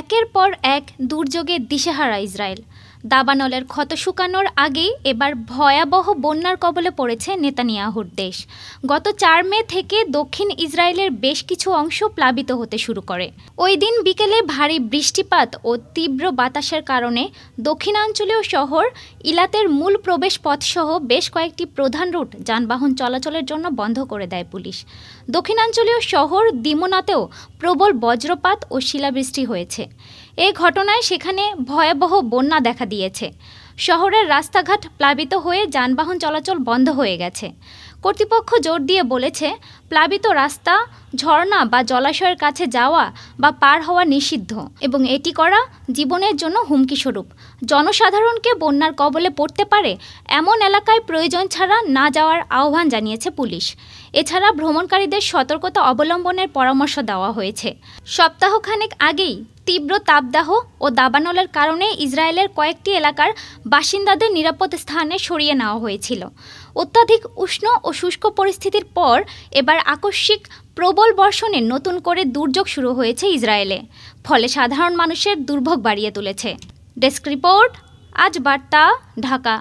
একের পর এক দুর্যোগে দিশেহারা ইসরায়েল। দাবানলের ক্ষত শুকানোর আগেই এবার ভয়াবহ বন্যার কবলে পড়েছে নেতানিয়াহুর দেশ। গত ৪ মে থেকে দক্ষিণ ইসরায়েলের বেশ কিছু অংশ প্লাবিত হতে শুরু করে। ওই দিন বিকেলে ভারী বৃষ্টিপাত ও তীব্র বাতাসের কারণে দক্ষিণাঞ্চলীয় শহর ইলাতের মূল প্রবেশ পথসহ বেশ কয়েকটি প্রধান রুট যানবাহন চলাচলের জন্য বন্ধ করে দেয় পুলিশ। দক্ষিণাঞ্চলীয় শহর দিমোনাতেও প্রবল বজ্রপাত ও শিলাবৃষ্টি হয়েছে। এই ঘটনায় সেখানে ভয়াবহ বন্যা দেখা দিয়েছে। শহরের রাস্তাঘাট প্লাবিত হয়ে যানবাহন চলাচল বন্ধ হয়ে গেছে। কর্তৃপক্ষ জোর দিয়ে বলেছে, প্লাবিত রাস্তা, ঝর্ণা বা জলাশয়ের কাছে যাওয়া বা পার হওয়া নিষিদ্ধ এবং এটি করা জীবনের জন্য হুমকিস্বরূপ। জনসাধারণকে বন্যার কবলে পড়তে পারে এমন এলাকায় প্রয়োজন ছাড়া না যাওয়ার আহ্বান জানিয়েছে পুলিশ। এছাড়া ভ্রমণকারীদের সতর্কতা অবলম্বনের পরামর্শ দেওয়া হয়েছে। সপ্তাহখানেক আগেই তীব্র তাপদাহ ও দাবানলের কারণে ইসরায়েলের কয়েকটি এলাকার বাসিন্দাদের নিরাপদ স্থানে সরিয়ে নেওয়া হয়েছিল। অত্যাধিক উষ্ণ ও শুষ্ক পরিস্থিতির পর এবার আকস্মিক প্রবল বর্ষণে নতুন করে দুর্যোগ শুরু হয়েছে ইসরায়েলে, ফলে সাধারণ মানুষের দুর্ভোগ বাড়িয়ে তুলেছে। ডেস্ক রিপোর্ট, আজ বার্তা, ঢাকা।